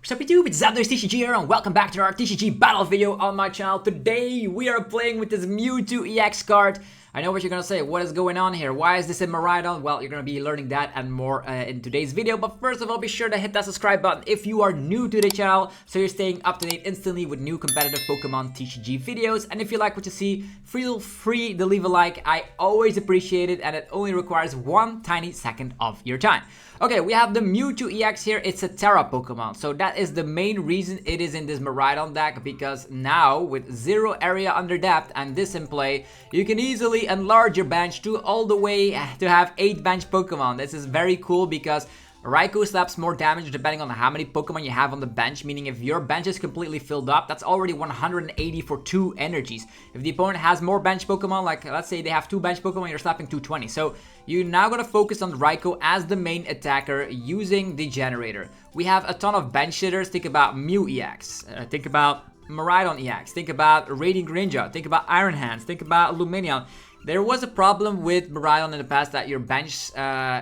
Sup YouTube, it's Zapdos TCG here and welcome back to our TCG battle video on my channel. Today we are playing with this Mewtwo EX card. I know what you're gonna say, what is going on here? Why is this in Miraidon? Well, you're gonna be learning that and more in today's video. But first of all, be sure to hit that subscribe button if you are new to the channel, so you're staying up to date instantly with new competitive Pokemon TCG videos. And if you like what you see, feel free to leave a like. I always appreciate it, and it only requires 1 tiny second of your time. Okay, we have the Mewtwo EX here. It's a Terra Pokemon, so that is the main reason it is in this Miraidon deck, because now with Zero Area Underdepth and this in play, you can easily enlarge your bench to all the way to have 8 bench Pokemon. This is very cool because Raikou slaps more damage depending on how many Pokemon you have on the bench, meaning if your bench is completely filled up, that's already 180 for 2 energies. If the opponent has more bench Pokemon, like let's say they have 2 bench Pokemon, you're slapping 220. So you're now going to focus on Raikou as the main attacker using the generator. We have a ton of bench hitters. Think about Mew EX, think about Miraidon EX, think about Radiant Greninja, think about Iron Hands, think about Lumineon. There was a problem with Miraidon in the past that your bench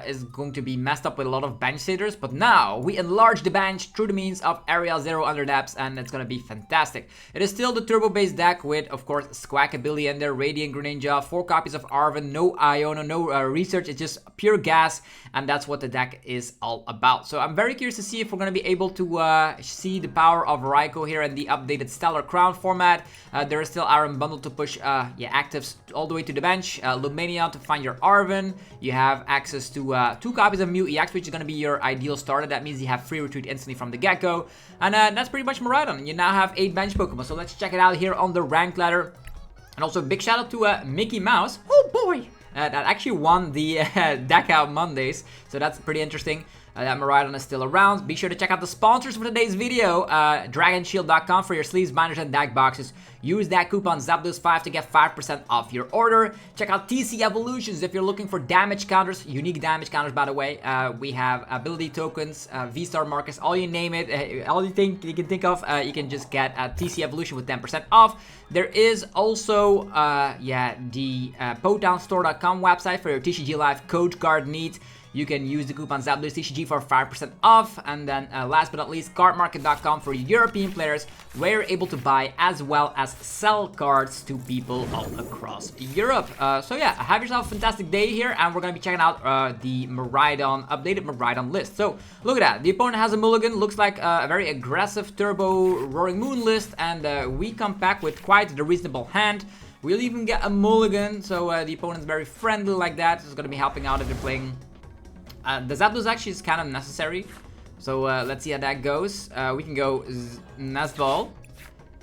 is going to be messed up with a lot of bench hitters, but now we enlarge the bench through the means of Area Zero Underdepth, and it's going to be fantastic. It is still the turbo-based deck with, of course, Squawkabilly in there, Radiant Greninja, 4 copies of Arven, no Iono, no research, it's just pure gas, and that's what the deck is all about. So I'm very curious to see if we're going to be able to see the power of Raikou here in the updated Stellar Crown format. There is still Iron Bundle to push actives all the way to the bench. Lumineon to find your Arven. You have access to 2 copies of Mew EX, which is going to be your ideal starter. That means you have free retreat instantly from the get-go. And that's pretty much Miraidon. You now have 8 bench Pokemon. So let's check it out here on the rank ladder. And also a big shout out to Mickey Mouse. Oh boy! That actually won the Deck Out Mondays. So that's pretty interesting. That Miraidon is still around. Be sure to check out the sponsors for today's video. DragonShield.com for your sleeves, binders, and deck boxes. Use that coupon Zapdos5 to get 5% off your order. Check out TC Evolutions if you're looking for damage counters, unique damage counters by the way. We have ability tokens, V-Star markers, all you name it, all you can think of, you can just get a TC Evolution with 10% off. There is also the PotownStore.com website for your TCG Live code card needs. You can use the coupon ZapdosTCG for 5% off. And then last but not least, cardmarket.com for European players, where you're able to buy as well as sell cards to people all across Europe. So yeah, have yourself a fantastic day here, and we're going to be checking out the Miraidon, updated Miraidon list. So look at that, the opponent has a mulligan, looks like a very aggressive Turbo Roaring Moon list, and we come back with quite the reasonable hand. We'll even get a mulligan, so the opponent's very friendly like that. It's going to be helping out if they're playing. The Zapdos actually is kind of necessary, so let's see how that goes. We can go Nazball,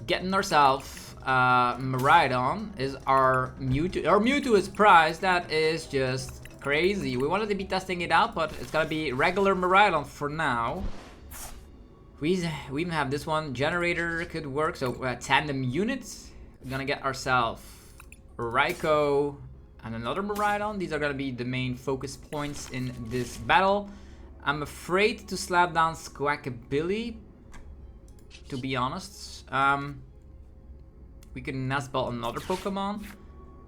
getting ourselves Miraidon is our Mewtwo. Our Mewtwo is prized. That is just crazy. We wanted to be testing it out, but it's gonna be regular Miraidon for now. We even have this one. Generator could work, so tandem units. We're gonna get ourselves Raikou and another Miraidon. These are going to be the main focus points in this battle. I'm afraid to slap down Squawkabilly, to be honest. We can Nazball another Pokemon.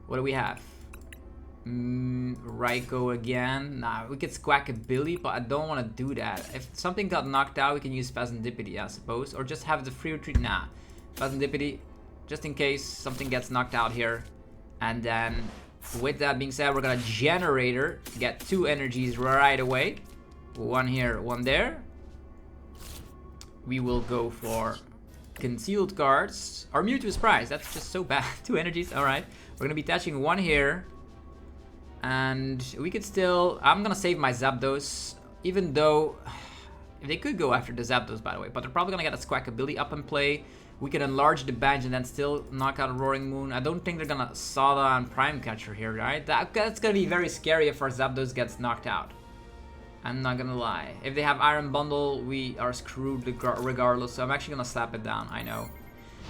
What do we have? Raikou again. Nah, we could Squawkabilly, but I don't want to do that. If something got knocked out, we can use Spasmodipity, I suppose. Or just have the free retreat. Nah, Spasmodipity, just in case something gets knocked out here. And then with that being said, we're gonna Generator, get 2 energies right away. 1 here, 1 there. We will go for concealed cards. Our Mewtwo is prized, that's just so bad. 2 energies, alright. We're gonna be attaching 1 here. And we could still, I'm gonna save my Zapdos, even though they could go after the Zapdos, by the way, but they're probably gonna get a Squawkabilly up and play. We can enlarge the bench and then still knock out a Roaring Moon. I don't think they're gonna Sada and Prime Catcher here, right? That's gonna be very scary if our Zapdos gets knocked out. I'm not gonna lie. If they have Iron Bundle, we are screwed regardless. So I'm actually gonna slap it down, I know.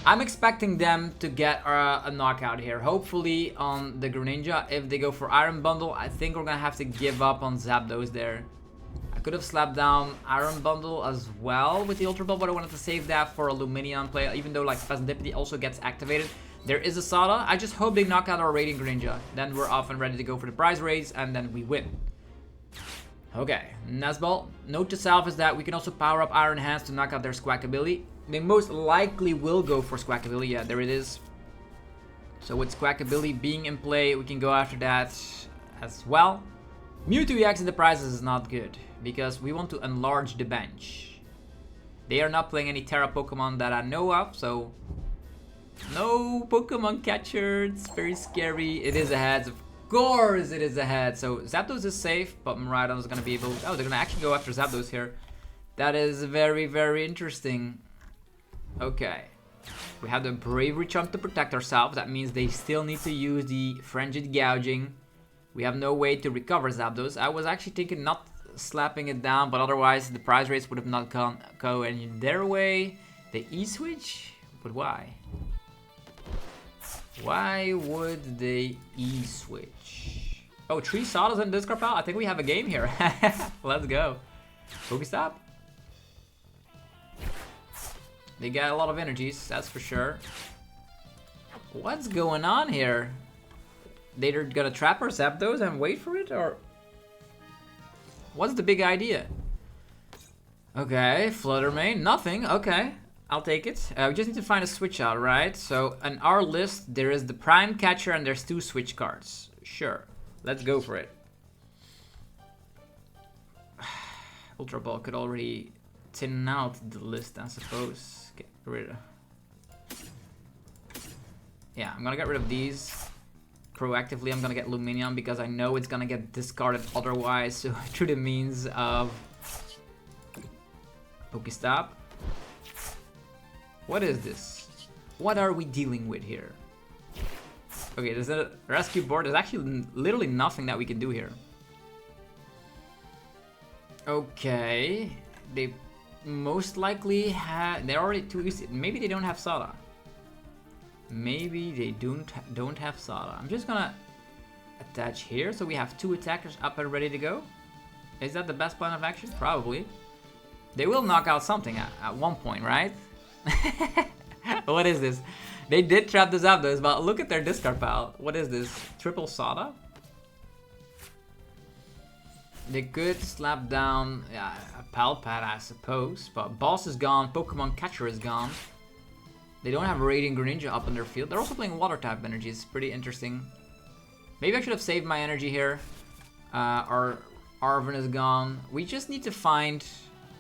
I'm expecting them to get a knockout here. Hopefully on the Greninja. If they go for Iron Bundle, I think we're gonna have to give up on Zapdos there. Could have slapped down Iron Bundle as well with the Ultra Ball, but I wanted to save that for a Lumineon play, even though like Spasmodipity also gets activated. There is a Sada. I just hope they knock out our Radiant Greninja. Then we're off and ready to go for the prize raise, and then we win. Okay, Nesball. Note to self is that we can also power up Iron Hands to knock out their Squawkabilly. They most likely will go for Squawkabilly. Yeah, there it is. So with Squawkabilly being in play, we can go after that as well. Mewtwo EX in the prizes is not good because we want to enlarge the bench. They are not playing any Terra Pokemon that I know of, so no Pokemon catcher. It's very scary. It is a heads. Of course it is a head. So Zapdos is safe, but Miraidon is going to be able... Oh, they're going to actually go after Zapdos here. That is very, very interesting. Okay. We have the Bravery Chunk to protect ourselves. That means they still need to use the Frenzied Gouging. We have no way to recover Zapdos. I was actually thinking not slapping it down, but otherwise the prize rates would have not go any their way. The E-Switch? But why? Why would they E-Switch? Oh, 3 Sawdust and discard pile? I think we have a game here. Let's go. Pokestop? They got a lot of energies, that's for sure. What's going on here? They're gonna trap our Zapdos and wait for it, or what's the big idea? Okay, Flutter Mane, nothing. Okay, I'll take it. We just need to find a switch out, right? So on our list, there is the Prime Catcher and there's 2 switch cards. Sure, let's go for it. Ultra Ball could already thin out the list, I suppose. Get rid of... Yeah, I'm gonna get rid of these. Proactively, I'm gonna get Lumineon because I know it's gonna get discarded otherwise, so through the means of Pokestop. What is this? What are we dealing with here? Okay, there's a rescue board. There's actually literally nothing that we can do here. Okay, they most likely have... They're already too easy. Maybe they don't have Sada. Maybe they don't have Sada. I'm just gonna attach here so we have 2 attackers up and ready to go. Is that the best plan of action? Probably. They will knock out something at one point, right? What is this? They did trap the Zapdos, but look at their discard pile. What is this? Triple Sada? They could slap down a Palpat, I suppose, but Boss is gone, Pokemon Catcher is gone. They don't have Radiant Greninja up in their field. They're also playing Water type energies. Pretty interesting. Maybe I should have saved my energy here. Our Arven is gone. We just need to find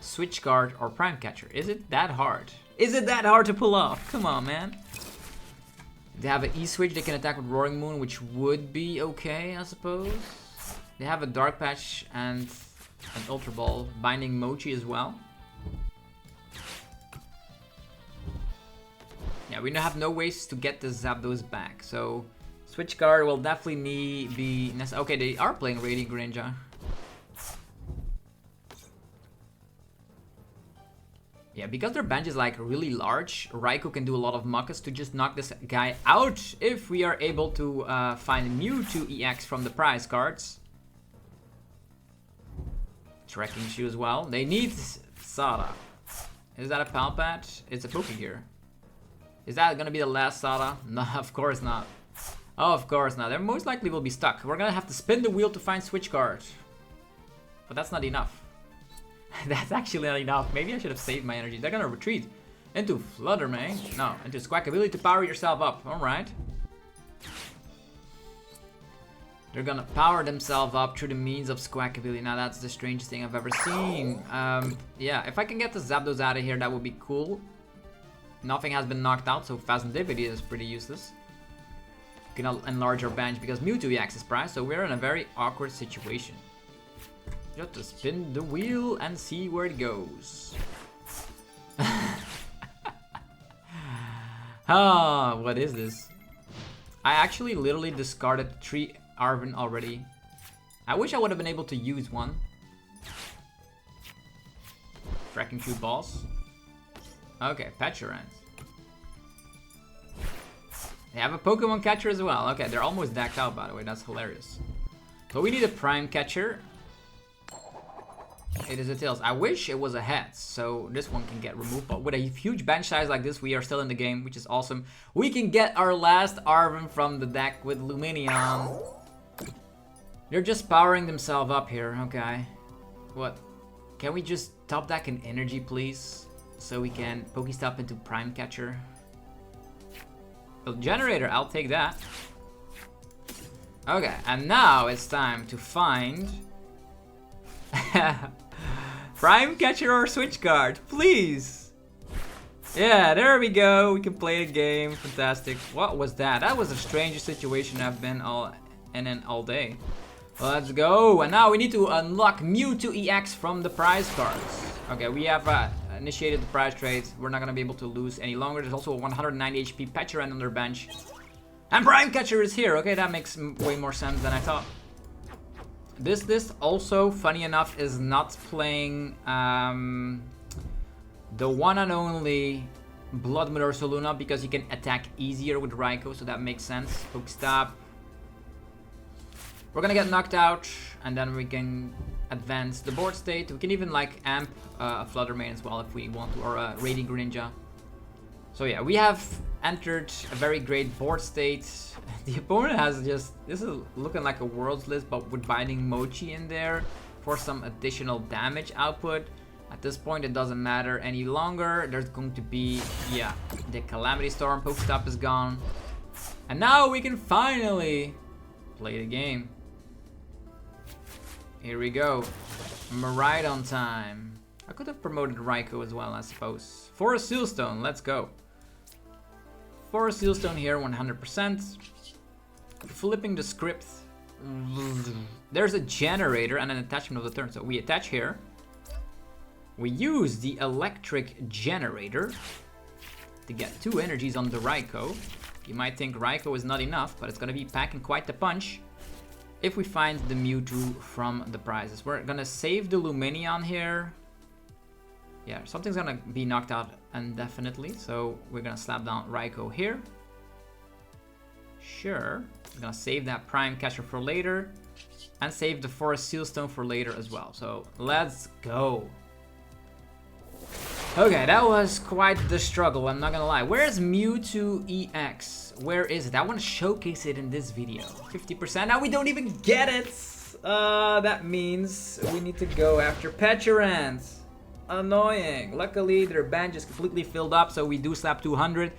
Switch Guard or Prime Catcher. Is it that hard? Is it that hard to pull off? Come on, man. They have an E-Switch. They can attack with Roaring Moon, which would be okay, I suppose. They have a Dark Patch and an Ultra Ball, binding Mochi as well. Yeah, we have no ways to get the Zapdos back, so Switch Guard will definitely be necessary. Okay, they are playing Radiant Greninja. Yeah, because their bench is like really large, Raikou can do a lot of muckus to just knock this guy out if we are able to find Mewtwo EX from the prize cards. Trekking Shoe as well. They need Sada. Is that a Palpat? It's a Pokegear. Is that gonna be the last Sada? No, of course not. Oh, of course not. They most likely will be stuck. We're gonna have to spin the wheel to find Switch Guard. But that's not enough. That's actually not enough. Maybe I should have saved my energy. They're gonna retreat into Flutter Mane. No, into Squawkabilly to power yourself up. Alright. They're gonna power themselves up through the means of Squawkabilly. Now that's the strangest thing I've ever seen. Yeah, if I can get the Zapdos out of here, that would be cool. Nothing has been knocked out, so Phasmodivity is pretty useless. We can enlarge our bench because Mewtwo EX is prized, so we're in a very awkward situation. Just to spin the wheel and see where it goes. Ah, what is this? I actually literally discarded 3 Arven already. I wish I would have been able to use one. Fracking Shoe Balls. Okay, Peturant. They have a Pokemon Catcher as well. Okay, they're almost decked out, by the way. That's hilarious. But we need a Prime Catcher. It is a Tails. I wish it was a Heads, so this one can get removed. But with a huge bench size like this, we are still in the game, which is awesome. We can get our last Arven from the deck with Lumineon. They're just powering themselves up here. Okay. What? Can we just top deck an energy, please? So we can Pokestop into Prime Catcher. A generator, I'll take that. Okay, and now it's time to find Prime Catcher or Switch Card, please. Yeah, there we go. We can play a game. Fantastic. What was that? That was the strangest situation I've been in all day. Let's go. And now we need to unlock Mewtwo EX from the prize cards. Okay, we have initiated the prize trade. We're not gonna be able to lose any longer. There's also a 190 HP Pecharan on their bench. And Prime Catcher is here. Okay, that makes way more sense than I thought. This also, funny enough, is not playing the one and only Blood Moon or Soluna because you can attack easier with Raikou, so that makes sense. Pokestop. We're gonna get knocked out, and then we can advance the board state. We can even like amp a Flutter Mane as well if we want to, or a Radiant Greninja. So yeah, we have entered a very great board state. The opponent has just, this is looking like a Worlds list, but with Binding Mochi in there for some additional damage output. At this point, it doesn't matter any longer. There's going to be, yeah, the Calamity Storm. Pokestop is gone. And now we can finally play the game. Here we go. Miraidon time. I could have promoted Raikou as well, I suppose. For a Sealstone, let's go. For a Sealstone here, 100%. Flipping the script. There's a generator and an attachment of the turn. So we attach here. We use the electric generator to get 2 energies on the Raikou. You might think Raikou is not enough, but it's going to be packing quite the punch if we find the Mewtwo from the prizes. We're going to save the Lumineon here. Yeah, something's going to be knocked out indefinitely, so we're going to slap down Raikou here. Sure. I'm going to save that Prime Catcher for later and save the Forest Sealstone for later as well. So let's go. Okay, that was quite the struggle, I'm not gonna lie. Where's Mewtwo EX? Where is it? I want to showcase it in this video. 50%, now we don't even get it! That means we need to go after Pecharans. Annoying. Luckily, their bench is completely filled up, so we do slap 200.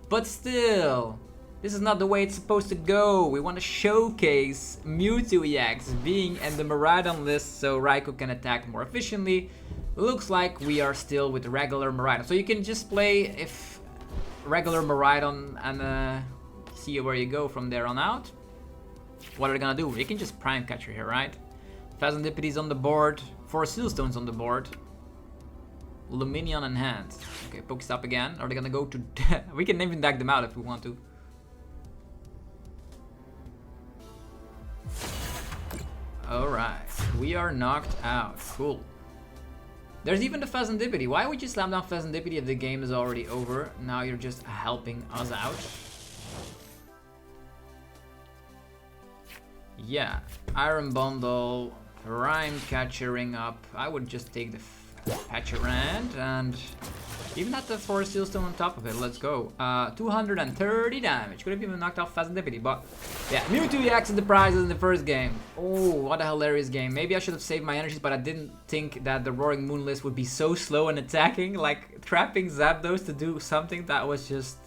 But still, this is not the way it's supposed to go. We want to showcase Mewtwo EX being in the Miraidon list so Raikou can attack more efficiently. Looks like we are still with regular Miraidon. So you can just play if regular Miraidon and see where you go from there on out. What are they gonna do? We can just Prime Catcher here, right? Phasmodipity's on the board. 4 Sealstones on the board. Lumineon in hand. Okay, Pokestop again. Are they gonna go to... we can even deck them out if we want to. Alright, we are knocked out. Cool. There's even the Phasmodipity. Why would you slam down Phasmodipity if the game is already over? Now you're just helping us out. Yeah, Iron Bundle, Prime Catchering up. I would just take the Pecharan and even at the Forest Sealstone on top of it. Let's go. 230 damage. Could have even knocked off Phasmodipity, but yeah, Mewtwo EX in the prizes in the first game. Oh, what a hilarious game. Maybe I should have saved my energies, but I didn't think that the Roaring Moon list would be so slow in attacking. Like, trapping Zapdos to do something that was just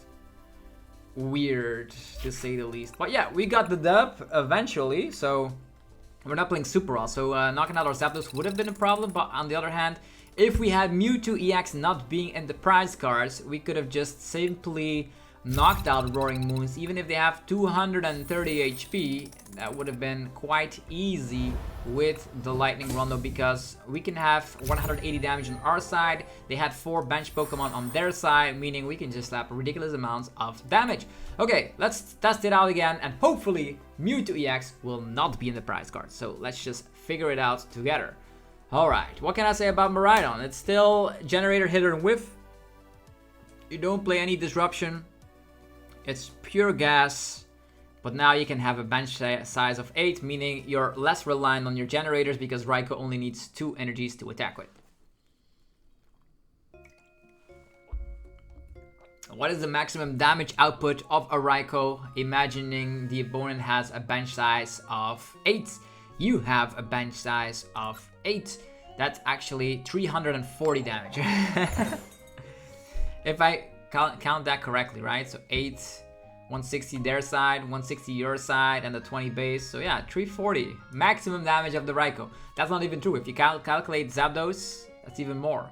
weird, to say the least. But yeah, we got the dub eventually, so we're not playing super well. So knocking out our Zapdos would have been a problem, but on the other hand, if we had Mewtwo EX not being in the prize cards, we could have just simply knocked out Roaring Moons. Even if they have 230 HP, that would have been quite easy with the Lightning Rondo because we can have 180 damage on our side. They had 4 bench Pokemon on their side, meaning we can just slap ridiculous amounts of damage. Okay, let's test it out again, and hopefully Mewtwo EX will not be in the prize cards. So let's just figure it out together. Alright, what can I say about Miraidon? It's still Generator, Hitter, and Whiff. You don't play any Disruption. It's pure gas. But now you can have a bench size of 8, meaning you're less reliant on your generators because Raikou only needs 2 energies to attack with. What is the maximum damage output of a Raikou? Imagining the opponent has a bench size of 8. You have a bench size of 8. That's actually 340 damage. If I count that correctly, right? So 8, 160 their side, 160 your side, and the 20 base. So yeah, 340 maximum damage of the Raikou. That's not even true. If you calculate Zapdos, that's even more.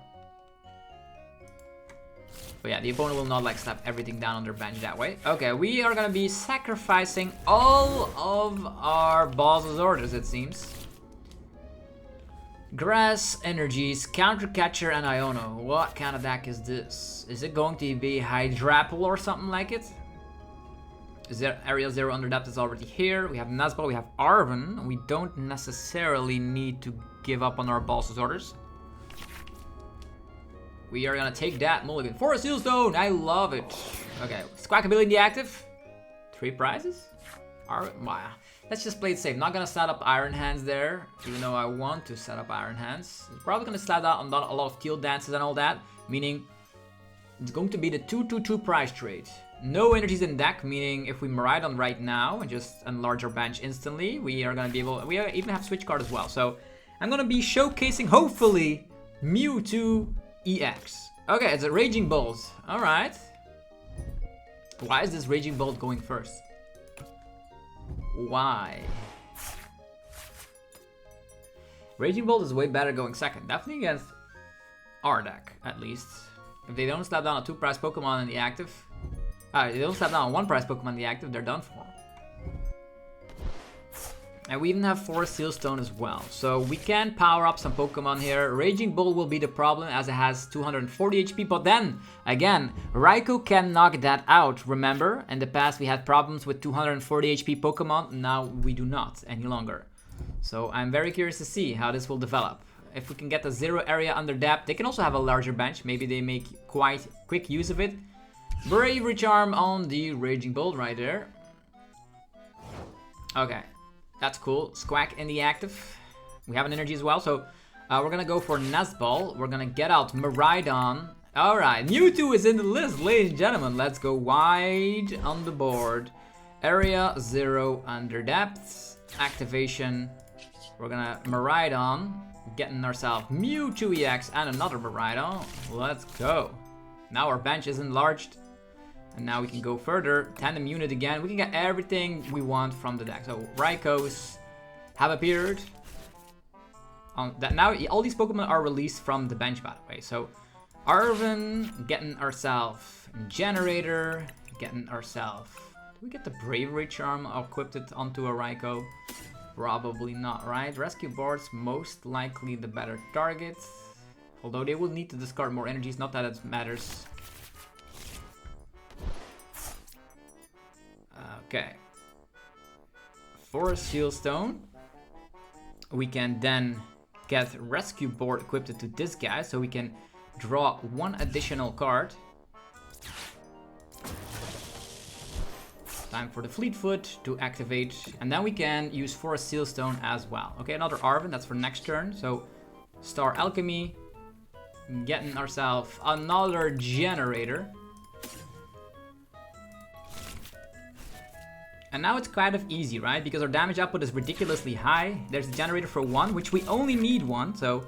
But yeah, the opponent will not like slap everything down on their bench that way. Okay, we are gonna be sacrificing all of our boss's orders, it seems. Grass, Energies, Counter Catcher, and Iono. What kind of deck is this? Is it going to be Hydrapple or something like it? Is there Area Zero Underdepth is already here? We have Nuzlocke, we have Arven. We don't necessarily need to give up on our boss's orders. We are gonna take that mulligan for a Seal Stone. I love it. Okay, Squawkabilly in the active. 3 prizes? Wow. Let's just play it safe. Not gonna set up Iron Hands there, even though I want to set up Iron Hands. It's probably gonna slap out on a lot of Teal Dances and all that, meaning it's going to be the 2-2-2 prize trade. No energies in deck, meaning if we Miraidon right now and just enlarge our bench instantly, we are gonna be able. We even have Switch Card as well. So I'm gonna be showcasing hopefully Mewtwo EX. Okay, it's a Raging Bolt. Alright. Why is this Raging Bolt going first? Why? Raging Bolt is way better going second. Definitely against our deck, at least. If they don't slap down a 2-prize Pokemon in the active. They don't slap down a 1-prize Pokemon in the active, they're done for. And we even have Forest Seal Stone as well. So we can power up some Pokemon here. Raging Bull will be the problem as it has 240 HP. But then, again, Raikou can knock that out. Remember, in the past we had problems with 240 HP Pokemon. Now we do not any longer. So I'm very curious to see how this will develop. If we can get the Zero Area Underdepth, they can also have a larger bench. Maybe they make quite quick use of it. Bravery Charm on the Raging Bull right there. Okay. That's cool. Squawk in the active. We have an energy as well, so we're gonna go for Nuzball. We're gonna get out Miraidon. Alright, Mewtwo is in the list, ladies and gentlemen. Let's go wide on the board. Area Zero Underdepth. Activation. We're gonna Miraidon. Getting ourselves Mewtwo EX and another Miraidon. Let's go. Now our bench is enlarged. And now we can go further, Tandem Unit again. We can get everything we want from the deck. So Raikous have appeared. Now all these Pokemon are released from the bench, by the way. So Arven, getting ourselves Generator, getting ourselves. Do we get the Bravery Charm equipped it onto a Raikou? Probably not, right? Rescue Boards, most likely the better target. Although they will need to discard more energies, not that it matters. Okay. Forest Seal Stone. We can then get Rescue Board equipped to this guy, so we can draw 1 additional card. Time for the Fleetfoot to activate, and then we can use Forest Seal Stone as well. Okay, another Arven, that's for next turn. So Star Alchemy, getting ourselves another Generator. And now it's kind of easy, right? Because our damage output is ridiculously high. There's a Generator for 1, which we only need 1. So,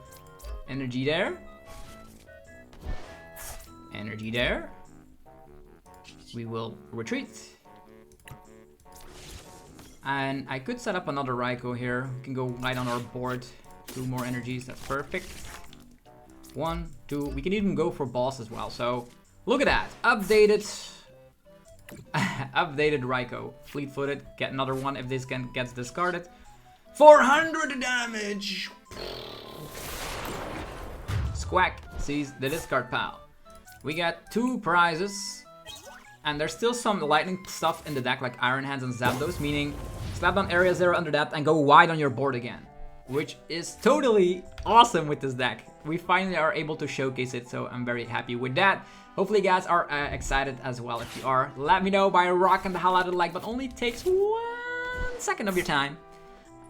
energy there. Energy there. We will retreat. And I could set up another Raikou here. We can go right on our board. 2 more energies, that's perfect. 1, 2. We can even go for boss as well. So, look at that. Updated. Updated Raikou. Fleet-footed. Get another one if this gets discarded. 400 damage! Squawk sees the discard pile. We got 2 prizes. And there's still some lightning stuff in the deck like Iron Hands and Zapdos, meaning slap down Area Zero Underdepth and go wide on your board again. Which is totally awesome with this deck. We finally are able to showcase it, so I'm very happy with that. Hopefully you guys are excited as well. If you are, let me know by rocking the hell out of the like, but only takes 1 second of your time.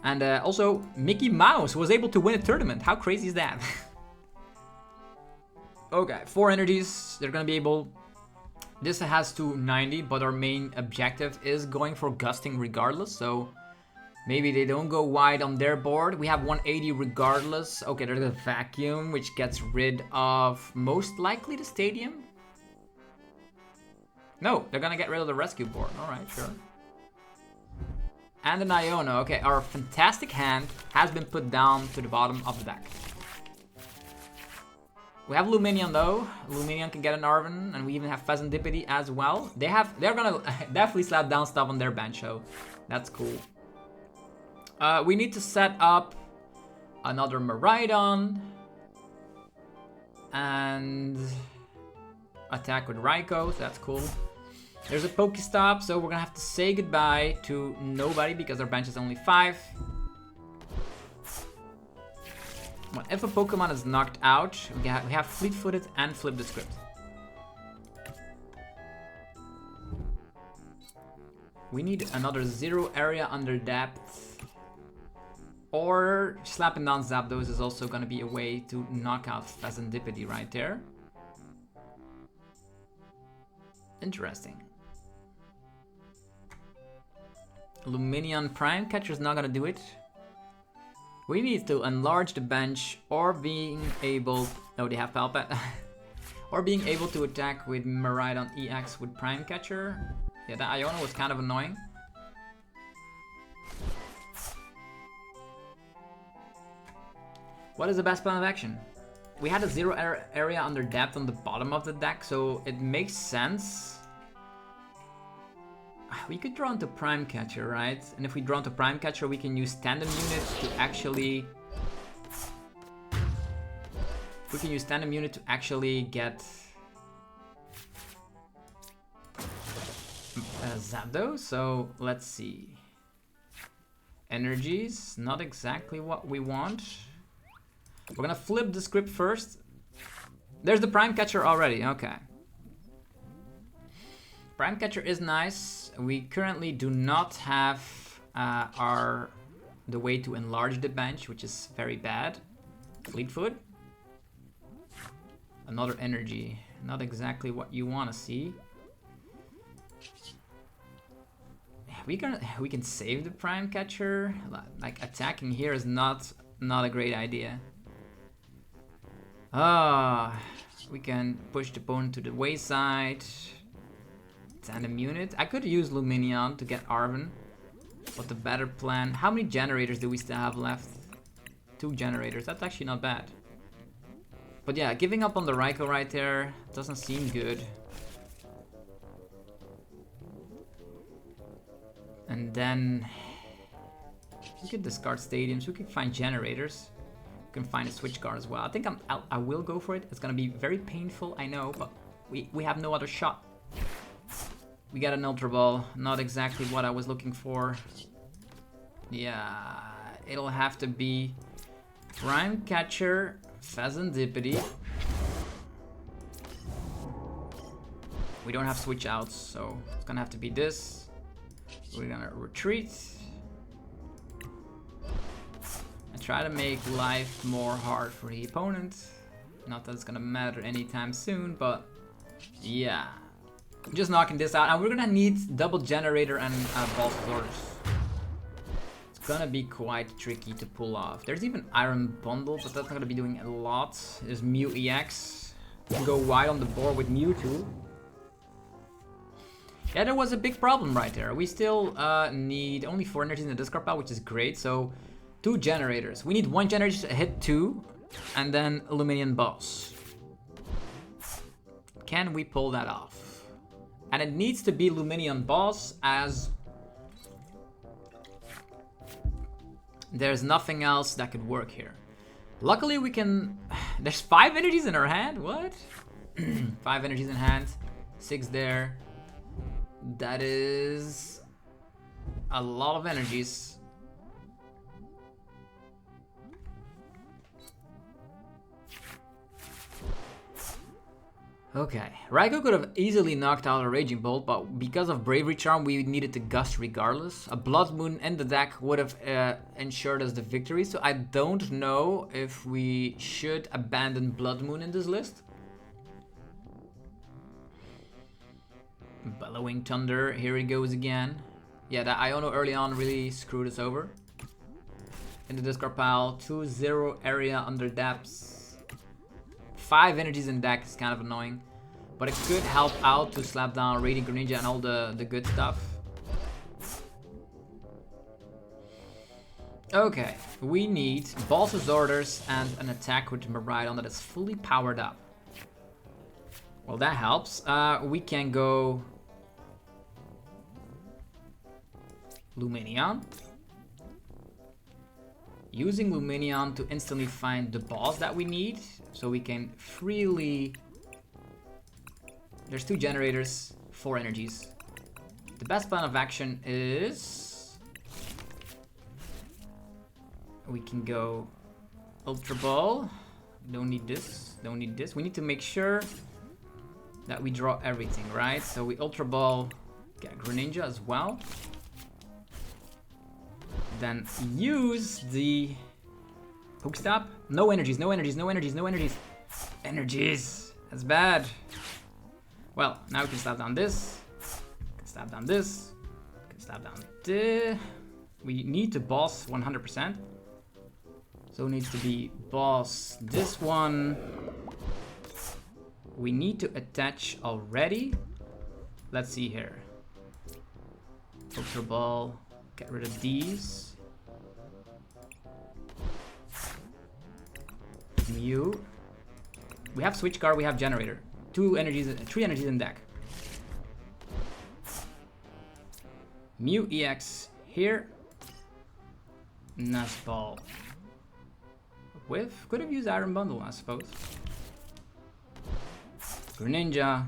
And also, Mickey Mouse was able to win a tournament. How crazy is that? Okay, 4 energies. They're gonna be able. This has 290, but our main objective is going for gusting regardless. So Maybe they don't go wide on their board. We have 180 regardless. Okay, there's a vacuum, which gets rid of most likely the stadium. No, they're gonna get rid of the rescue board. Alright, sure. And an Iono. Okay, our fantastic hand has been put down to the bottom of the deck. We have Luminion though. Luminion can get an Arven, and we even have Pheasantipity as well. They're gonna definitely slap down stuff on their bench, so that's cool. We need to set up another Miraidon and attack with Raikou, so that's cool. There's a Pokestop, so we're gonna have to say goodbye to nobody because our bench is only 5. Well, if a Pokemon is knocked out, we have Fleet-Footed and Flip the Script. We need another Zero Area Underdepth. Or slapping down Zapdos is also gonna be a way to knock out Pheasantipity right there. Interesting. Luminion Prime Catcher is not gonna do it. We need to enlarge the bench or being able... Oh, they have Palpet. Or being able to attack with Miraidon EX with Prime Catcher. Yeah, that Iono was kind of annoying. What is the best plan of action? We had a Zero Area Underdepth on the bottom of the deck, so it makes sense. We could draw into Prime Catcher, right? And if we draw into Prime Catcher, we can use Tandem Unit to actually... We can use Tandem Unit to actually get... Zapdos, so let's see. Energies, not exactly what we want. We're gonna flip the script first. There's the Prime Catcher already, okay. Prime Catcher is nice. We currently do not have the way to enlarge the bench, which is very bad. Fleetfoot. Another energy. Not exactly what you want to see. We can save the Prime Catcher. Like attacking here is not a great idea. We can push the opponent to the wayside. Tandem Unit. I could use Luminion to get Arven. But the better plan... How many generators do we still have left? 2 generators. That's actually not bad. But yeah, giving up on the Raikou right there doesn't seem good. And then... We could discard stadiums. We could find generators. We can find a switch card as well. I think I will go for it. It's gonna be very painful, I know. But we have no other shot. We got an Ultra Ball, not exactly what I was looking for. Yeah, it'll have to be Prime Catcher, Pheasantipity. We don't have switch outs, so it's gonna have to be this. We're gonna retreat. And try to make life more hard for the opponent. Not that it's gonna matter anytime soon, but yeah. Just knocking this out, and we're gonna need double generator and Ball Sorters. It's gonna be quite tricky to pull off. There's even Iron Bundle, but that's not gonna be doing a lot. There's Mew EX. We can go wide on the board with Mewtwo. Yeah, there was a big problem right there. We still need only 4 energies in the discard pile, which is great. So 2 generators. We need 1 generator to hit 2, and then Luminion Boss. Can we pull that off? And it needs to be Luminion Boss, as there's nothing else that could work here. Luckily we can... There's 5 energies in our hand? What? 5 energies in hand. 6 there. That is a lot of energies. Okay, Raikou could have easily knocked out a Raging Bolt, but because of Bravery Charm, we needed to Gust regardless. A Blood Moon in the deck would have ensured us the victory, so I don't know if we should abandon Blood Moon in this list. Bellowing Thunder, here he goes again. Yeah, that Iono early on really screwed us over. In the discard pile, 2 Zero Area Underdepth. 5 energies in deck is kind of annoying. But it could help out to slap down Radiant Greninja and all the good stuff. Okay, we need Boss's Orders and an attack with Miraidon that is fully powered up. Well, that helps. We can go Lumineon. Using Lumineon to instantly find the boss that we need, so we can freely... There's 2 generators, 4 energies. The best plan of action is... We can go Ultra Ball. Don't need this, don't need this. We need to make sure that we draw everything, right? So we Ultra Ball, get Greninja as well. Then use the Pokestop. No energies, no energies, no energies, no energies. Energies! That's bad. Well, now we can slap down this. Can slap down this. Can slap down this. We need to boss 100%. So it needs to be boss this one. We need to attach already. Let's see here. Ultra Ball. Get rid of these. Mew. We have Switch Card, we have Generator. 3 energies in deck. Mew EX here. Nest Ball. Could have used Iron Bundle, I suppose. Greninja.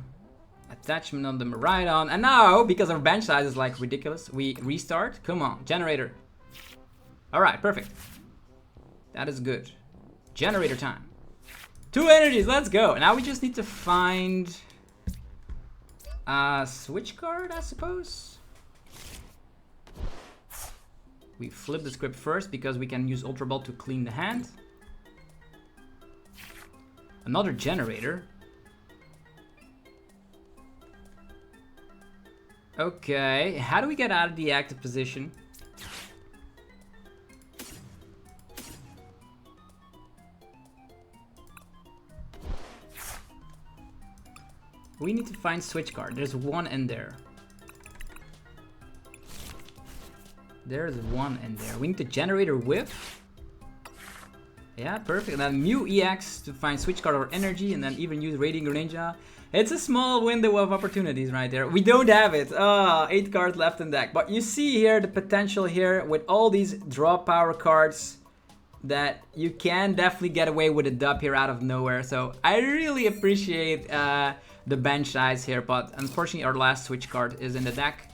Attachment on the Miraidon. And now, because our bench size is like ridiculous, we restart. Come on, Generator. Alright, perfect. That is good. Generator time. 2 energies, let's go. Now we just need to find a Switch Card, I suppose. We flip the script first because we can use Ultra Ball to clean the hand. Another Generator. Okay, how do we get out of the active position? We need to find Switch Card. There's one in there. There's one in there. We need to Generator Whiff. Yeah, perfect. And then Mew EX to find Switch Card or Energy, and then even use Radiant Greninja. It's a small window of opportunities right there. We don't have it. 8 cards left in deck. But you see here the potential here with all these draw power cards that you can definitely get away with a dub here out of nowhere. So I really appreciate the bench size here. But unfortunately our last Switch Card is in the deck.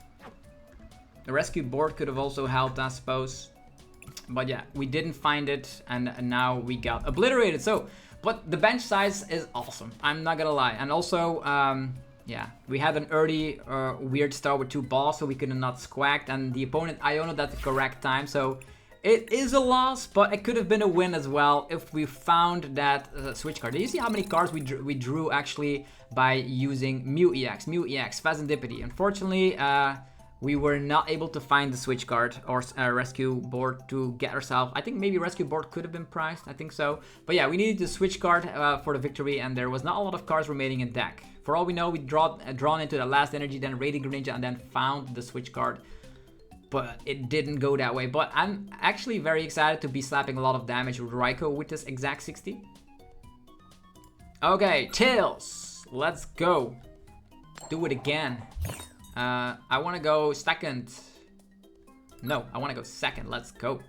The rescue board could have also helped, I suppose. But yeah, we didn't find it, and now we got obliterated. So, but the bench size is awesome. I'm not gonna lie. And also, yeah, we had an early weird start with 2 balls, so we could have not squacked, and the opponent Iono'd at the correct time. So it is a loss, but it could have been a win as well if we found that Switch Card. Did you see how many cards we drew actually by using Mew EX, Phasendipity? Unfortunately, we were not able to find the Switch Card or rescue board to get ourselves. I think maybe rescue board could have been priced. I think so. But yeah, we needed the Switch Card for the victory, and there was not a lot of cards remaining in deck. For all we know, we drawn into the last energy, then Radiant Greninja, and then found the Switch Card. But it didn't go that way. But I'm actually very excited to be slapping a lot of damage with Raikou with this exact 60. Okay, Tails. Let's go. Do it again. I want to go second. No, I want to go second. Let's go.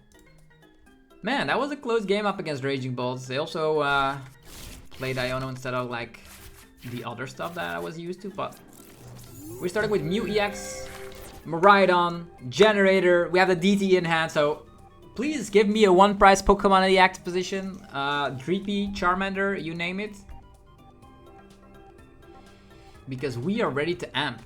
Man, that was a close game up against Raging Bolts. They also played Iono instead of like the other stuff that I was used to. But we started with Mew EX, Miraidon, Generator. We have the DT in hand, so please give me a 1-price Pokemon in the active position. Dreepy, Charmander, you name it. Because we are ready to amp.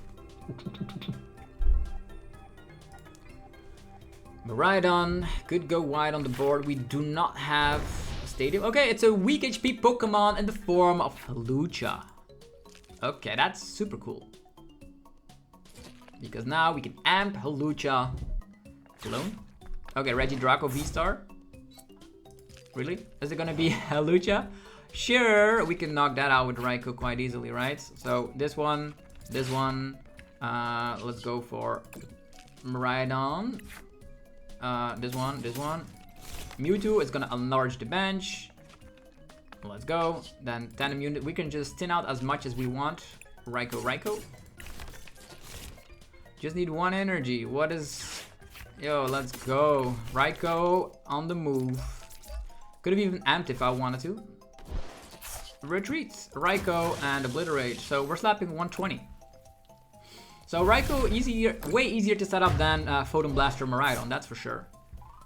Miraidon could go wide on the board. We do not have a stadium. Okay, it's a weak HP Pokemon in the form of Lucha. Okay, that's super cool. Because now we can amp Hawlucha alone. Okay, Raikou V-Star. Really? Is it gonna be Hawlucha? Sure, we can knock that out with Raikou quite easily, right? So this one, let's go for Miraidon. This one. Mewtwo is gonna enlarge the bench. Let's go. Then Tandem Unit, we can just thin out as much as we want. Raikou. Just need one energy. What is... Yo, let's go. Raikou on the move. Could have even amped if I wanted to. Retreats, Raikou, and Obliterate. So we're slapping 120. So Raikou, way easier to set up than Photon Blaster Miraidon, that's for sure.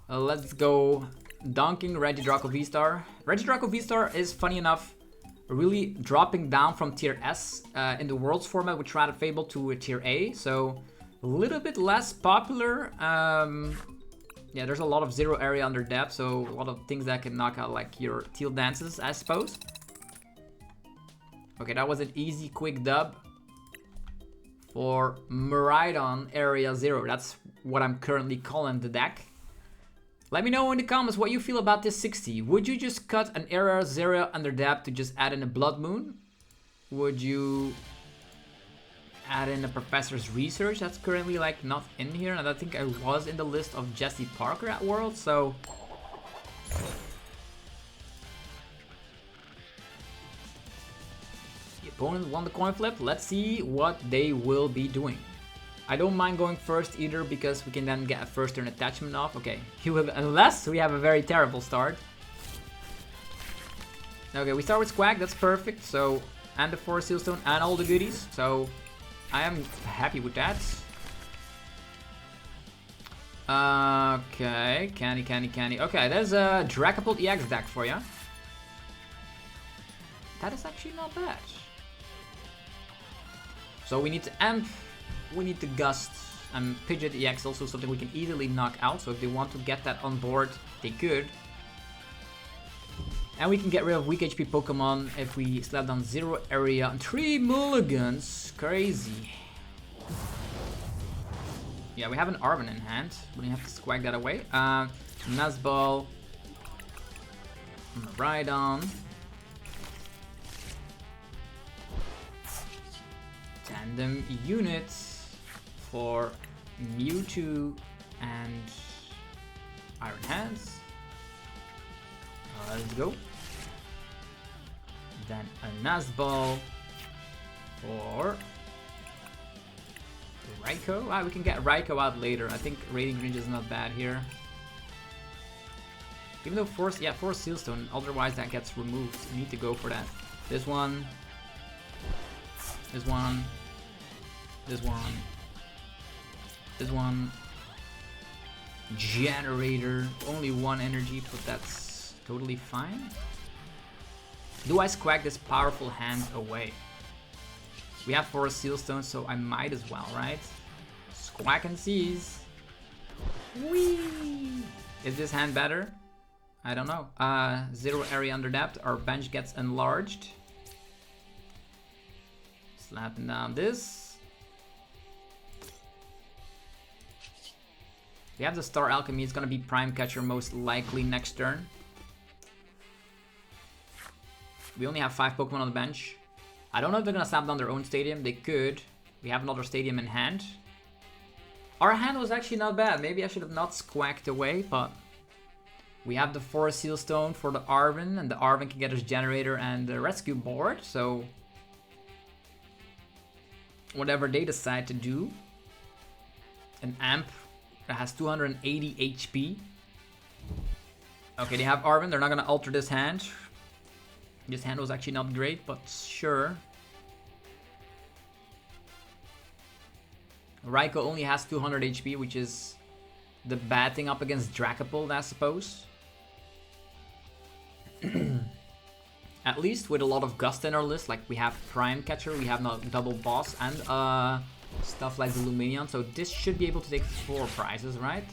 Let's go Donking Dragapult V-Star. Dragapult V-Star is, funny enough, really dropping down from tier S in the Worlds format with Shrouded Fable to a tier A. So a little bit less popular. Yeah, there's a lot of Zero Area Underdepth, so a lot of things that can knock out like your Teal Dances, I suppose. Okay, that was an easy, quick dub for Miraidon Area 0. That's what I'm currently calling the deck. Let me know in the comments what you feel about this 60. Would you just cut an Area 0 Underdepth to just add in a Blood Moon? Would you add in a Professor's Research that's currently like not in here? And I think I was in the list of Jesse Parker at World, so... Opponent won the coin flip. Let's see what they will be doing. I don't mind going first either because we can then get a first turn attachment off. Okay, unless we have a very terrible start. Okay, we start with Squag, that's perfect. So, and the Forest Sealstone and all the goodies. So, I am happy with that. Okay, candy. Okay, there's a Dragapult EX deck for you. That is actually not bad. So we need to amp, we need to gust, and Pidgeot EX also something we can easily knock out. So if they want to get that on board, they could. And we can get rid of weak HP Pokemon if we slap down Zero Area and 3 mulligans. Crazy. Yeah, we have an Arven in hand, but we have to squag that away. Nazball, Miraidon. Tandem units for Mewtwo and Iron Hands. Let's go. Then a Nazball for Raikou. We can get Raikou out later. I think Radiant Range is not bad here. Even though Force Sealstone, otherwise that gets removed. We need to go for that. This one. This one. Generator, only one energy, but that's totally fine. Do I squag this powerful hand away? We have Forest Sealstone, so I might as well, right? Squack and seize. Whee! Is this hand better? I don't know. Zero Area Underdepth, our bench gets enlarged. Slapping down this. We have the Star Alchemy. It's gonna be Prime Catcher most likely next turn. We only have 5 Pokemon on the bench. I don't know if they're gonna slap down their own stadium. They could. We have another stadium in hand. Our hand was actually not bad. Maybe I should have not squacked away, but we have the Forest Sealstone for the Arven, and the Arven can get us Generator and the Rescue board. So whatever they decide to do, an amp that has 280 HP. Okay, they have Arven. They're not gonna alter this hand. This hand was actually not great, but sure. Raikou only has 200 HP, which is the bad thing up against Dragapult, I suppose. At least with a lot of Gust in our list, like we have Prime Catcher, we have no Double Boss, and stuff like the Luminion, so this should be able to take 4 prizes, right?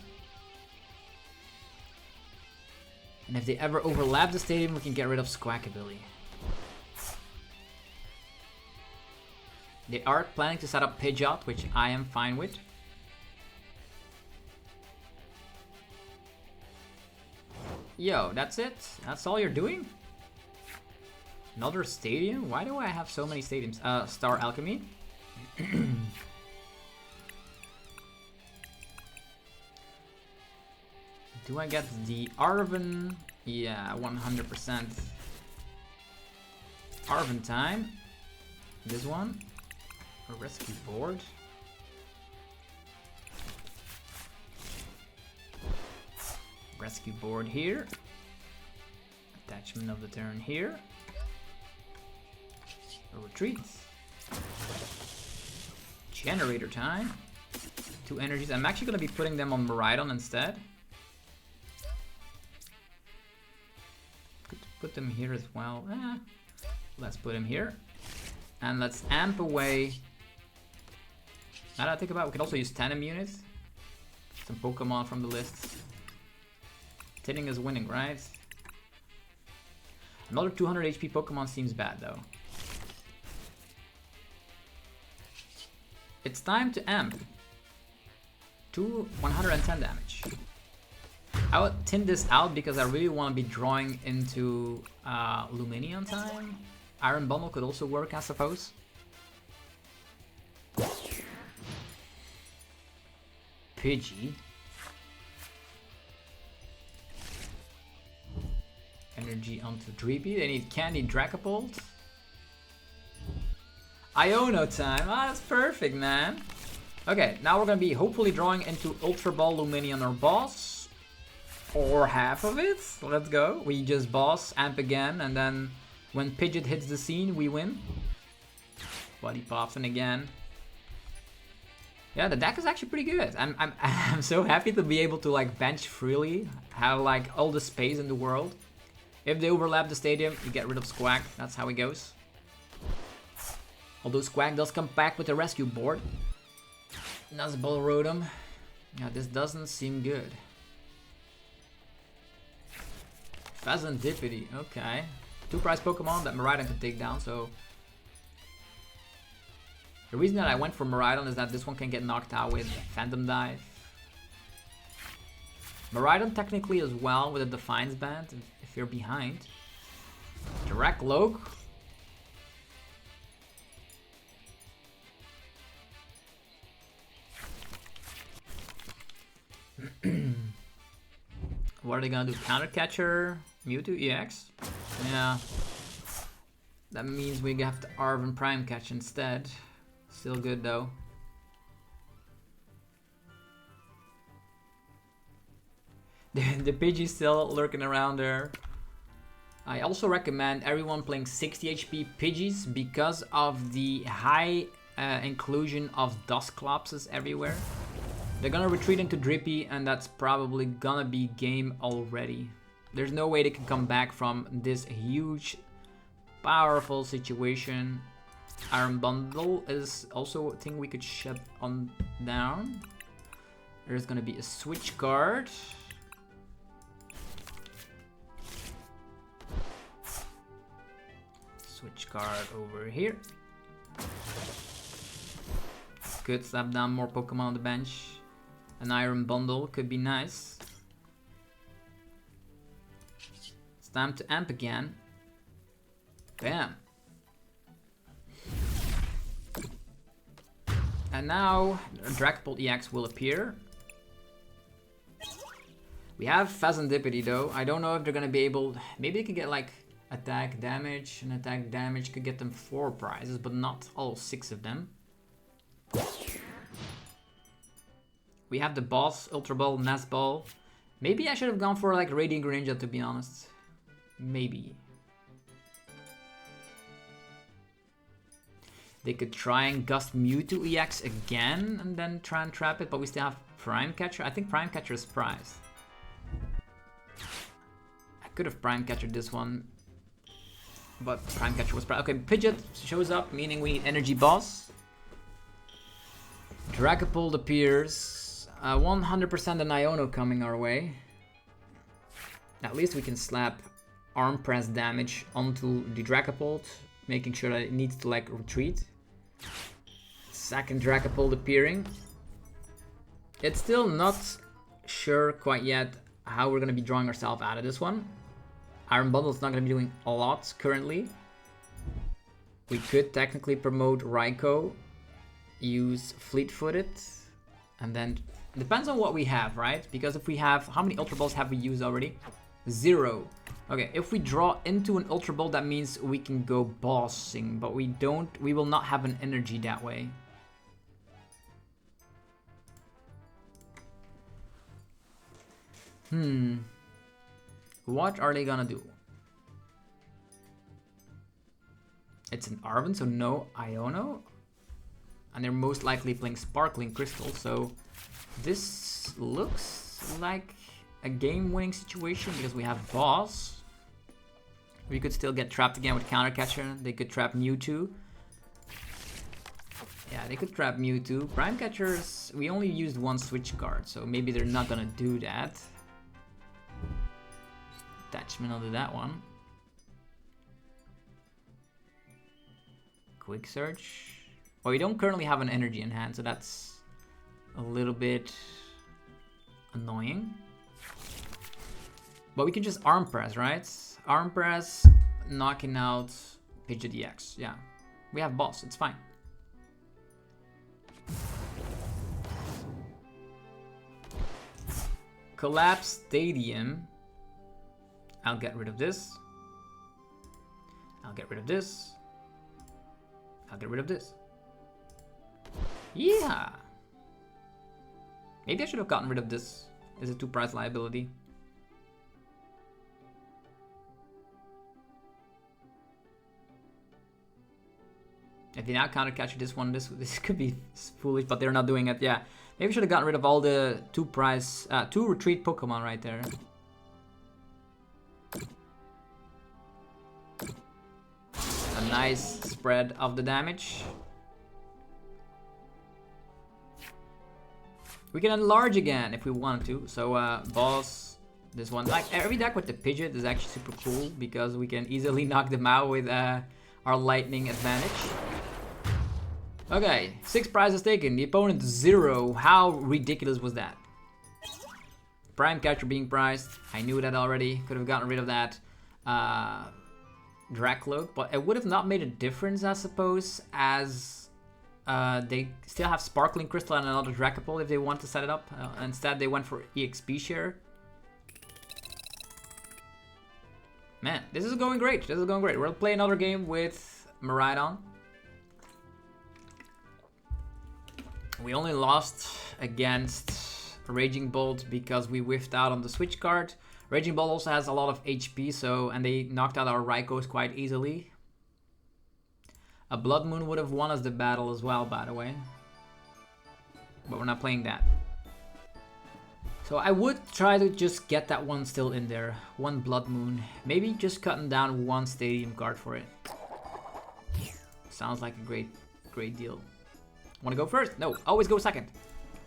And if they ever overlap the stadium, we can get rid of Squawkabilly. They are planning to set up Pidgeot, which I am fine with. Yo, that's it? That's all you're doing? Another stadium? Why do I have so many stadiums? Star Alchemy. Do I get the Arven? Yeah, 100%. Arven time. This one. A rescue board. Rescue board here. Attachment of the turn here. A retreat. Generator time. 2 energies. I'm actually going to be putting them on Miraidon instead. Could put them here as well. Let's put him here. And let's amp away. Now that I think about it, we can also use Tandem units. Some Pokemon from the list. Tinning is winning, right? Another 200 HP Pokemon seems bad though. It's time to amp. 110 damage. I would thin this out because I really want to be drawing into Luminion time. Iron Bundle could also work, I suppose. Pidgey. Energy onto Dreepy. They need Candy Dragapult. Iono time. Ah, that's perfect, man. Okay, now we're gonna be hopefully drawing into Ultra Ball, Luminion, or Boss. Or half of it. Let's go. We just Boss, amp again, and then when Pidgeot hits the scene, we win. Body Poffin again. Yeah, the deck is actually pretty good. I'm so happy to be able to like bench freely, have like all the space in the world. If they overlap the stadium, you get rid of Squawk. That's how it goes. Although Squawk does come back with a rescue board. Nuzball Rotom. Yeah, this doesn't seem good. Phazandipity, okay. 2 prize Pokemon that Miraidon can take down, so... The reason that I went for Miraidon is that this one can get knocked out with Phantom Dive. Miraidon technically as well with a Defiance Band if you're behind. Direct Loke. What are they gonna do? Counter Catcher? Mewtwo EX? Yeah. That means we have to Arven Prime Catch instead. Still good though. The Pidgey's still lurking around there. I also recommend everyone playing 60 HP Pidgeys because of the high inclusion of Dusclopses everywhere. They're gonna retreat into Drippy and that's probably gonna be game already. There's no way they can come back from this huge, powerful situation. Iron Bundle is also a thing we could shut on down. There's gonna be a switch card. Switch card over here. Could slap down more Pokemon on the bench. An Iron Bundle could be nice. It's time to amp again. Bam. And now Dragapult EX will appear. We have Phazandipity though. I don't know if they're gonna be able... Maybe they could get like attack damage. And attack damage could get them 4 prizes, but not all 6 of them. We have the boss, Ultra Ball, Nest Ball. Maybe I should have gone for like Radiant Greninja to be honest. Maybe. They could try and gust Mewtwo EX again and then try and trap it, but we still have Prime Catcher. I think Prime Catcher is prized. I could have Prime Catchered this one, but Prime Catcher was prized. Okay, Pidgeot shows up, meaning we need Energy Boss. Dragapult appears. 100% an Iono coming our way. At least we can slap Arm Press damage onto the Dragapult, making sure that it needs to like retreat. Second Dragapult appearing. It's still not sure quite yet how we're going to be drawing ourselves out of this one. Iron Bundle is not going to be doing a lot currently. We could technically promote Raikou, use Fleet-Footed, and then depends on what we have, right? Because if we have, how many Ultra Balls have we used already? 0. Okay, if we draw into an Ultra Ball, that means we can go bossing, but we will not have an energy that way. What are they gonna do? It's an Arven, so no Iono. And they're most likely playing Sparkling Crystal, so this looks like a game-winning situation because we have Boss. We could still get trapped again with Counter Catcher. They could trap Mewtwo. Yeah, they could trap Mewtwo. Prime Catchers, we only used one switch card, so maybe they're not gonna do that. Attachment onto that one. Quick Search. Well, we don't currently have an energy in hand, so that's a little bit annoying. But we can just Arm Press, right? Arm Press, knocking out Pidgeot EX. Yeah, we have Boss, it's fine. Collapse Stadium. I'll get rid of this. I'll get rid of this. I'll get rid of this. Yeah. Maybe I should have gotten rid of this. Is a 2-price liability. If you now counter catch this one, this could be foolish, but they're not doing it. Yeah. Maybe we should have gotten rid of all the 2-price, 2 retreat Pokemon right there. A nice spread of the damage. We can enlarge again if we want to. So Boss, this one. Like every deck with the Pidgeot is actually super cool because we can easily knock them out with our lightning advantage. Okay, 6 prizes taken. The opponent 0. How ridiculous was that? Prime Catcher being prized. I knew that already. Could have gotten rid of that. Dracloak, but it would have not made a difference, I suppose, as they still have Sparkling Crystal and another Dragapult if they want to set it up. Instead, they went for EXP share. Man, this is going great. This is going great. We'll play another game with Miraidon. We only lost against Raging Bolt because we whiffed out on the switch card. Raging Bolt also has a lot of HP, so and they knocked out our Raikous quite easily. A Blood Moon would have won us the battle as well, by the way. But we're not playing that. So I would try to just get that one still in there. One Blood Moon. Maybe just cutting down one Stadium card for it. Sounds like a great deal. Want to go first? No, always go second.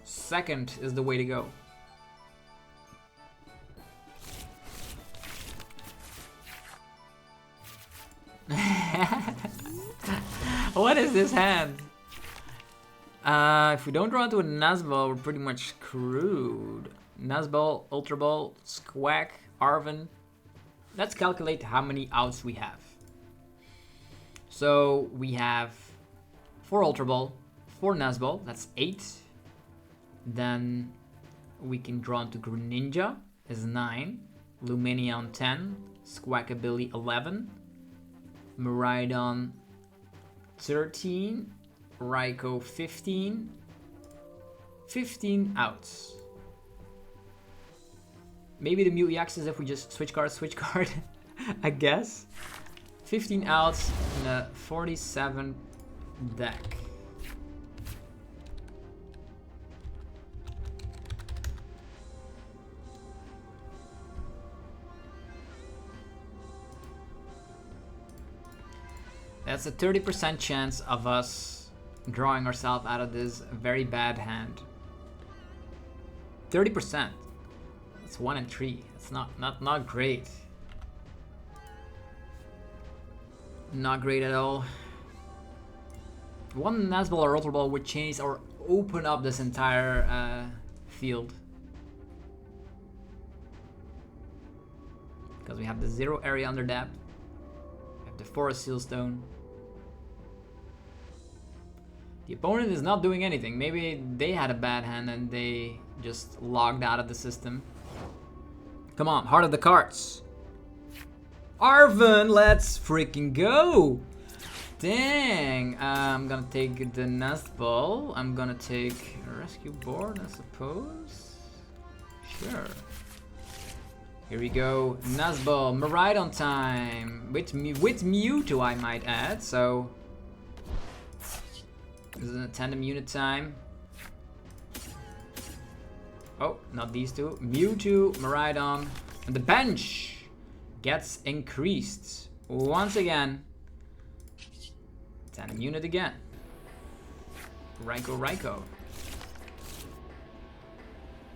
Second is the way to go. What is this hand? If we don't draw into a Nazball, we're pretty much screwed. Nazball, Ultra Ball, Squack, Arven. Let's calculate how many outs we have. So we have 4 Ultra Ball, 4 Nazball, that's 8. Then we can draw into Greninja, is 9. Lumineon 10, Squawkabilly 11, Miraidon 13, Raikou 15, 15 outs. Maybe the Mew EX is if we just switch card, I guess. 15 outs in a 47 deck. That's a 30% chance of us drawing ourselves out of this very bad hand. 30%. That's 1 in 3. It's not great. Not great at all. One Nazball or Ultra Ball would change or open up this entire field. Because we have the Zero Area Underdepth. We have the Forest Seal Stone. The opponent is not doing anything. Maybe they had a bad hand and they just logged out of the system. Come on, Heart of the Cards. Arven, let's freaking go! Dang, I'm gonna take the Nazball. I'm gonna take a Rescue Board, I suppose. Sure. Here we go, Nazball, Miraidon time. With Mewtwo, I might add, so... This is a tandem unit time. Oh, not these two. Mewtwo, Miraidon, and the bench gets increased once again. Tandem unit again. Raikou.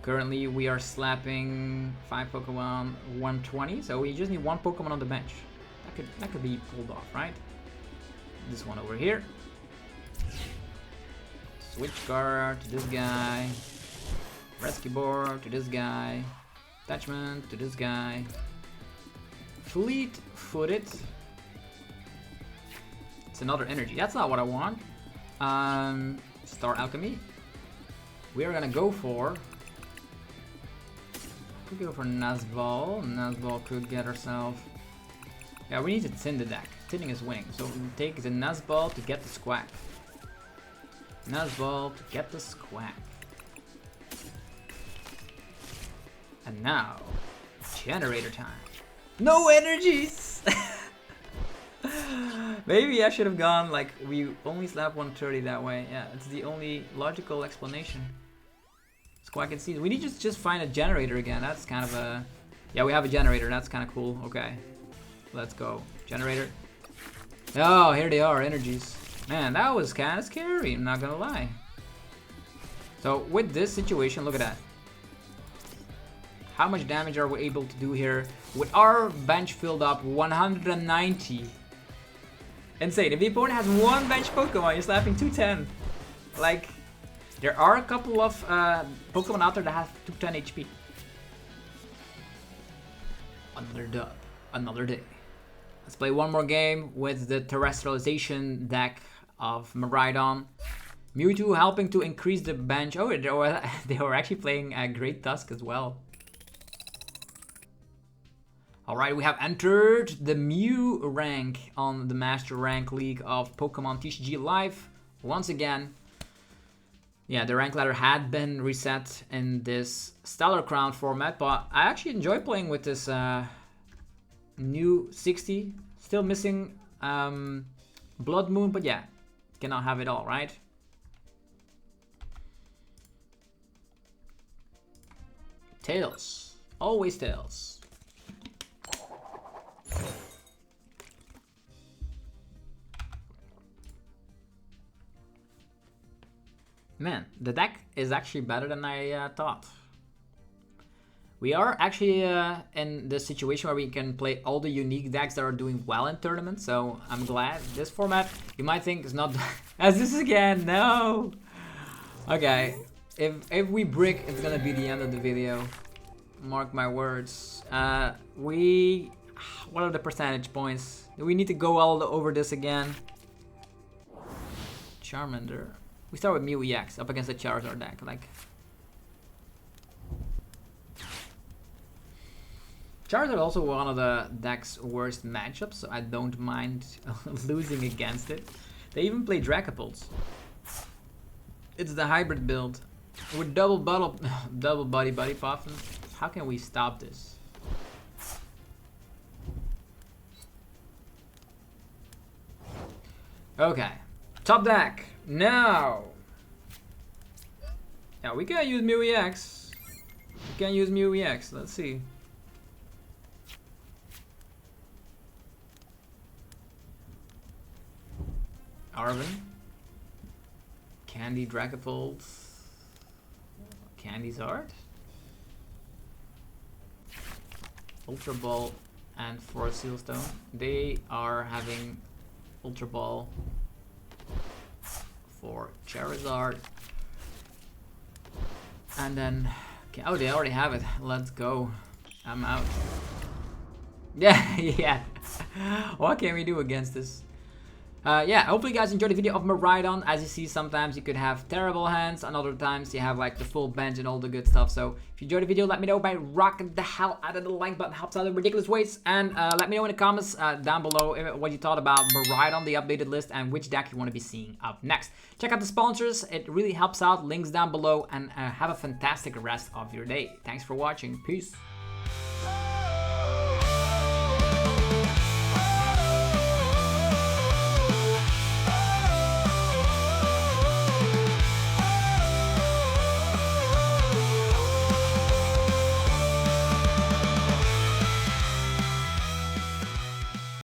Currently, we are slapping 5 Pokemon 120, so we just need 1 Pokemon on the bench. That could be pulled off, right? This one over here. Switch card to this guy. Rescue board to this guy. Attachment to this guy. Fleet-footed. It's another energy. That's not what I want. Star Alchemy. We are gonna go for... Could go for Nazball. Nazball could get ourselves... Yeah, we need to thin the deck. Thinning is winning. So we take the Nazball to get the Squack. Nazball to get the Squack. And now, generator time. No energies! Maybe I should have gone like, we only slap 130 that way. Yeah, it's the only logical explanation. Squack and Seeds. We need to just find a generator again. That's kind of a... Yeah, we have a generator. That's kind of cool. Okay. Let's go. Generator. Oh, here they are. Energies. Man, that was kind of scary. I'm not gonna lie. So, with this situation, look at that. How much damage are we able to do here with our bench filled up? 190. Insane. If the opponent has 1 bench Pokemon, you're slapping 210. Like, there are a couple of Pokemon out there that have 210 HP. Another dub. Another day. Let's play one more game with the terrestrialization deck of Miraidon. Mewtwo helping to increase the bench. Oh, they were actually playing a Great Tusk as well. Alright, we have entered the Mew rank on the Master Rank League of Pokemon TCG Live. Once again, yeah, the rank ladder had been reset in this Stellar Crown format, but I actually enjoy playing with this new 60. Still missing Blood Moon, but yeah, cannot have it all, right? Tails. Always Tails. Man, the deck is actually better than I thought. We are actually in the situation where we can play all the unique decks that are doing well in tournaments, so I'm glad. This format, you might think, is not... As this again, no! Okay, if we brick, it's gonna be the end of the video. Mark my words. What are the percentage points? Do we need to go all over this again? Charmander. We start with Mew EX up against the Charizard deck. Like, Charizard also one of the deck's worst matchups, so I don't mind losing against it. They even play Dragapults. It's the hybrid build with double body puffin. How can we stop this? Okay, top deck. Now, yeah, we can use Mew EX. We can use Mew EX. Let's see. Arven, Candy Dragapult, Charizard, Ultra Ball, and Forest Seal Stone. They are having Ultra Ball. for Charizard. And then, okay, oh, they already have it. Let's go. I'm out. Yeah, yeah. What can we do against this? Yeah, hopefully you guys enjoyed the video of Miraidon. As you see, sometimes you could have terrible hands, and other times you have like the full bench and all the good stuff. So if you enjoyed the video, let me know by rocking the hell out of the like button. Helps out in ridiculous ways. And let me know in the comments down below what you thought about Miraidon, the updated list, and which deck you want to be seeing up next. Check out the sponsors. It really helps out. Links down below. And have a fantastic rest of your day. Thanks for watching. Peace.